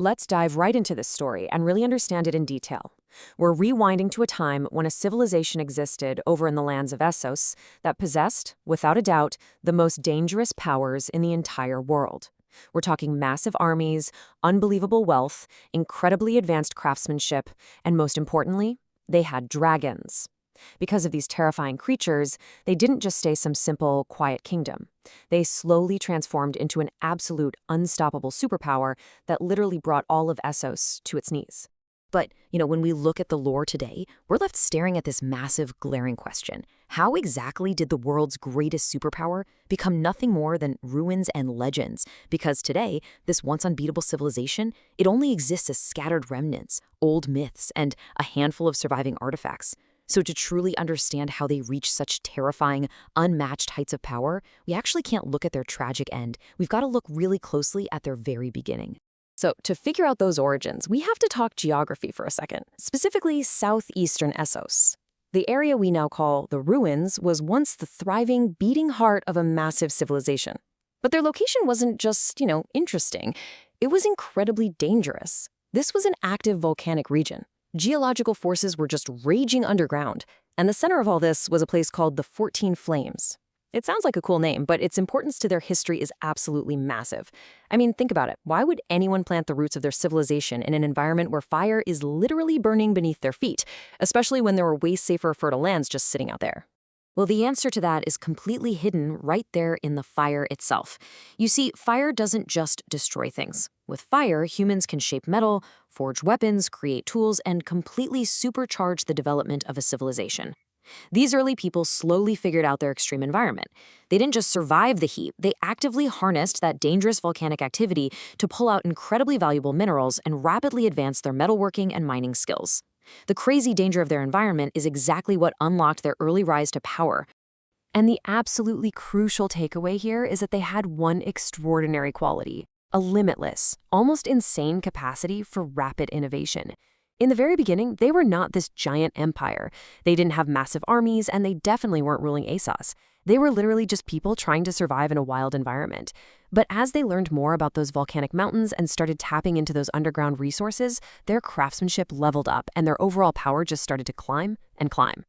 Let's dive right into this story and really understand it in detail. We're rewinding to a time when a civilization existed over in the lands of Essos that possessed, without a doubt, the most dangerous powers in the entire world. We're talking massive armies, unbelievable wealth, incredibly advanced craftsmanship, and most importantly, they had dragons. Because of these terrifying creatures, they didn't just stay some simple, quiet kingdom. They slowly transformed into an absolute, unstoppable superpower that literally brought all of Essos to its knees. But, when we look at the lore today, we're left staring at this massive, glaring question. How exactly did the world's greatest superpower become nothing more than ruins and legends? Because today, this once unbeatable civilization, it only exists as scattered remnants, old myths, and a handful of surviving artifacts. So to truly understand how they reached such terrifying, unmatched heights of power, we actually can't look at their tragic end. We've got to look really closely at their very beginning. So to figure out those origins, we have to talk geography for a second, specifically southeastern Essos. The area we now call the ruins was once the thriving, beating heart of a massive civilization. But their location wasn't just, interesting. It was incredibly dangerous. This was an active volcanic region. Geological forces were just raging underground, and the center of all this was a place called the 14 Flames. It sounds like a cool name, but its importance to their history is absolutely massive. I mean, think about it. Why would anyone plant the roots of their civilization in an environment where fire is literally burning beneath their feet, especially when there were way safer fertile lands just sitting out there? Well, the answer to that is completely hidden right there in the fire itself. You see, fire doesn't just destroy things. With fire, humans can shape metal, forge weapons, create tools, and completely supercharge the development of a civilization. These early people slowly figured out their extreme environment. They didn't just survive the heat, they actively harnessed that dangerous volcanic activity to pull out incredibly valuable minerals and rapidly advance their metalworking and mining skills. The crazy danger of their environment is exactly what unlocked their early rise to power. And the absolutely crucial takeaway here is that they had one extraordinary quality: a limitless, almost insane capacity for rapid innovation. In the very beginning, they were not this giant empire. They didn't have massive armies, and they definitely weren't ruling Essos. They were literally just people trying to survive in a wild environment. But as they learned more about those volcanic mountains and started tapping into those underground resources, their craftsmanship leveled up and their overall power just started to climb and climb.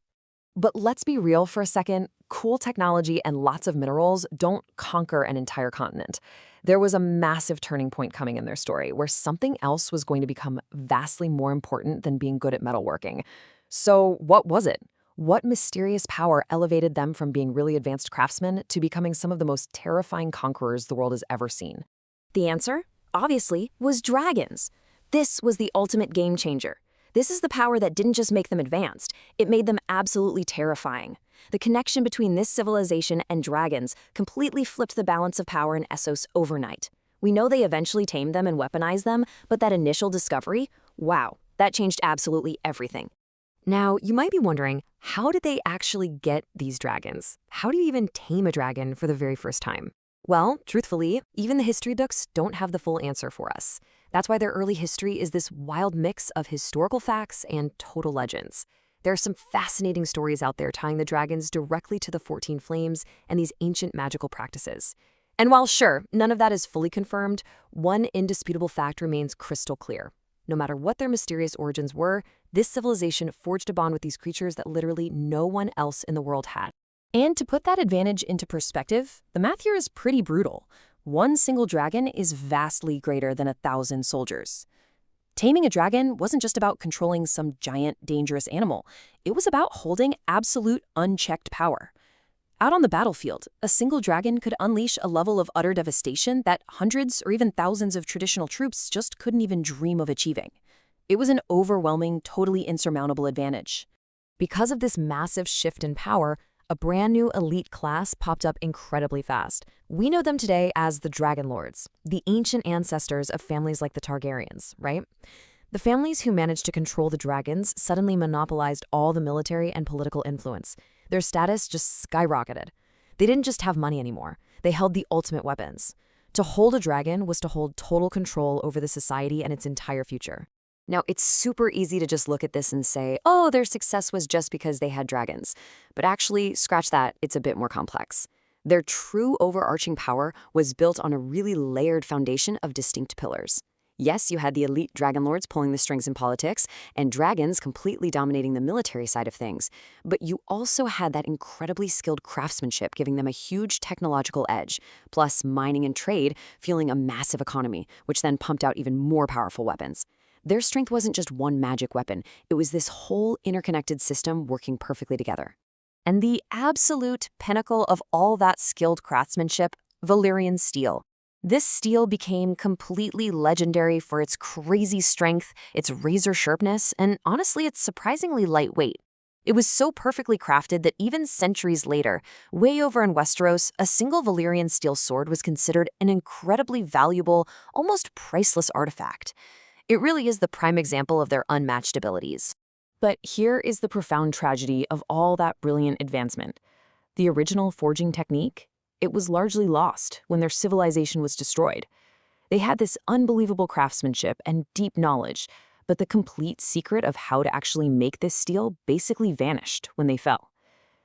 But let's be real for a second. Cool technology and lots of minerals don't conquer an entire continent. There was a massive turning point coming in their story where something else was going to become vastly more important than being good at metalworking. So what was it? What mysterious power elevated them from being really advanced craftsmen to becoming some of the most terrifying conquerors the world has ever seen? The answer, obviously, was dragons. This was the ultimate game changer. This is the power that didn't just make them advanced, it made them absolutely terrifying. The connection between this civilization and dragons completely flipped the balance of power in Essos overnight. We know they eventually tamed them and weaponized them, but that initial discovery, wow, that changed absolutely everything. Now, you might be wondering, how did they actually get these dragons? How do you even tame a dragon for the very first time? Well, truthfully, even the history books don't have the full answer for us. That's why their early history is this wild mix of historical facts and total legends. There are some fascinating stories out there tying the dragons directly to the 14 Flames and these ancient magical practices. And while sure, none of that is fully confirmed, one indisputable fact remains crystal clear. No matter what their mysterious origins were, this civilization forged a bond with these creatures that literally no one else in the world had. And to put that advantage into perspective, the math here is pretty brutal. One single dragon is vastly greater than 1,000 soldiers. Taming a dragon wasn't just about controlling some giant, dangerous animal. It was about holding absolute, unchecked power. Out on the battlefield, a single dragon could unleash a level of utter devastation that hundreds or even thousands of traditional troops just couldn't even dream of achieving. It was an overwhelming, totally insurmountable advantage. Because of this massive shift in power, a brand new elite class popped up incredibly fast. We know them today as the Dragon Lords, the ancient ancestors of families like the Targaryens, right? The families who managed to control the dragons suddenly monopolized all the military and political influence. Their status just skyrocketed. They didn't just have money anymore. They held the ultimate weapons. To hold a dragon was to hold total control over the society and its entire future. Now, it's super easy to just look at this and say, oh, their success was just because they had dragons. But actually, scratch that, it's a bit more complex. Their true overarching power was built on a really layered foundation of distinct pillars. Yes, you had the elite dragon lords pulling the strings in politics, and dragons completely dominating the military side of things. But you also had that incredibly skilled craftsmanship giving them a huge technological edge, plus mining and trade fueling a massive economy, which then pumped out even more powerful weapons. Their strength wasn't just one magic weapon, it was this whole interconnected system working perfectly together. And the absolute pinnacle of all that skilled craftsmanship, Valyrian steel. This steel became completely legendary for its crazy strength, its razor sharpness, and honestly, its surprisingly lightweight. It was so perfectly crafted that even centuries later, way over in Westeros, a single Valyrian steel sword was considered an incredibly valuable, almost priceless artifact. It really is the prime example of their unmatched abilities. But here is the profound tragedy of all that brilliant advancement. The original forging technique? It was largely lost when their civilization was destroyed. They had this unbelievable craftsmanship and deep knowledge, but the complete secret of how to actually make this steel basically vanished when they fell.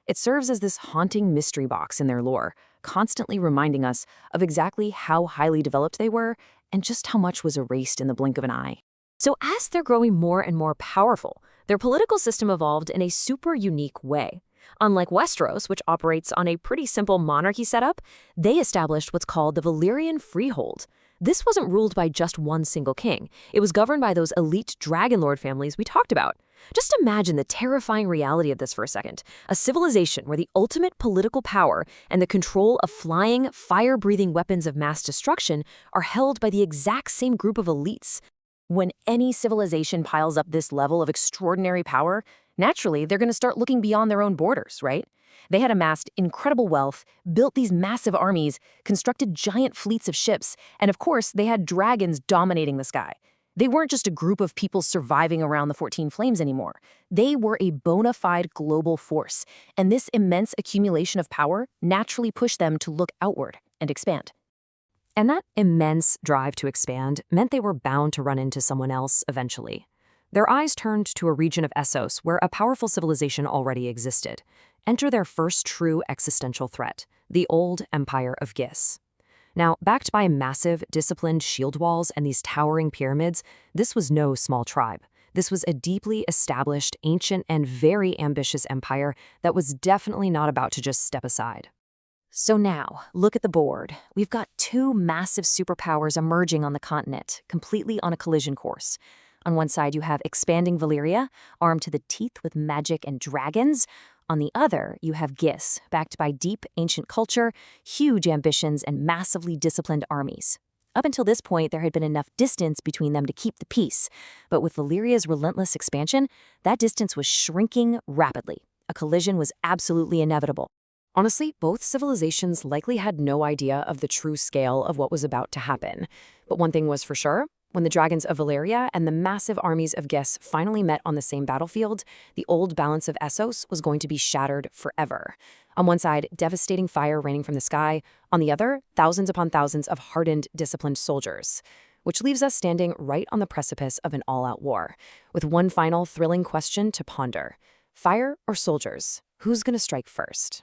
It serves as this haunting mystery box in their lore, constantly reminding us of exactly how highly developed they were and just how much was erased in the blink of an eye. So as they're growing more and more powerful, their political system evolved in a super unique way. Unlike Westeros, which operates on a pretty simple monarchy setup, they established what's called the Valyrian Freehold. This wasn't ruled by just one single king. It was governed by those elite dragonlord families we talked about. Just imagine the terrifying reality of this for a second. A civilization where the ultimate political power and the control of flying, fire-breathing weapons of mass destruction are held by the exact same group of elites. When any civilization piles up this level of extraordinary power, naturally, they're going to start looking beyond their own borders, right? They had amassed incredible wealth, built these massive armies, constructed giant fleets of ships, and of course, they had dragons dominating the sky. They weren't just a group of people surviving around the 14 Flames anymore. They were a bona fide global force, and this immense accumulation of power naturally pushed them to look outward and expand. And that immense drive to expand meant they were bound to run into someone else eventually. Their eyes turned to a region of Essos where a powerful civilization already existed. Enter their first true existential threat, the old Empire of Gis. Now, backed by massive, disciplined shield walls and these towering pyramids, this was no small tribe. This was a deeply established, ancient, and very ambitious empire that was definitely not about to just step aside. So now, look at the board. We've got two massive superpowers emerging on the continent, completely on a collision course. On one side, you have expanding Valyria, armed to the teeth with magic and dragons. On the other, you have Gis, backed by deep ancient culture, huge ambitions, and massively disciplined armies. Up until this point, there had been enough distance between them to keep the peace. But with Valyria's relentless expansion, that distance was shrinking rapidly. A collision was absolutely inevitable. Honestly, both civilizations likely had no idea of the true scale of what was about to happen. But one thing was for sure, when the dragons of Valyria and the massive armies of Gis finally met on the same battlefield, the old balance of Essos was going to be shattered forever. On one side, devastating fire raining from the sky. On the other, thousands upon thousands of hardened, disciplined soldiers. Which leaves us standing right on the precipice of an all-out war, with one final thrilling question to ponder. Fire or soldiers? Who's going to strike first?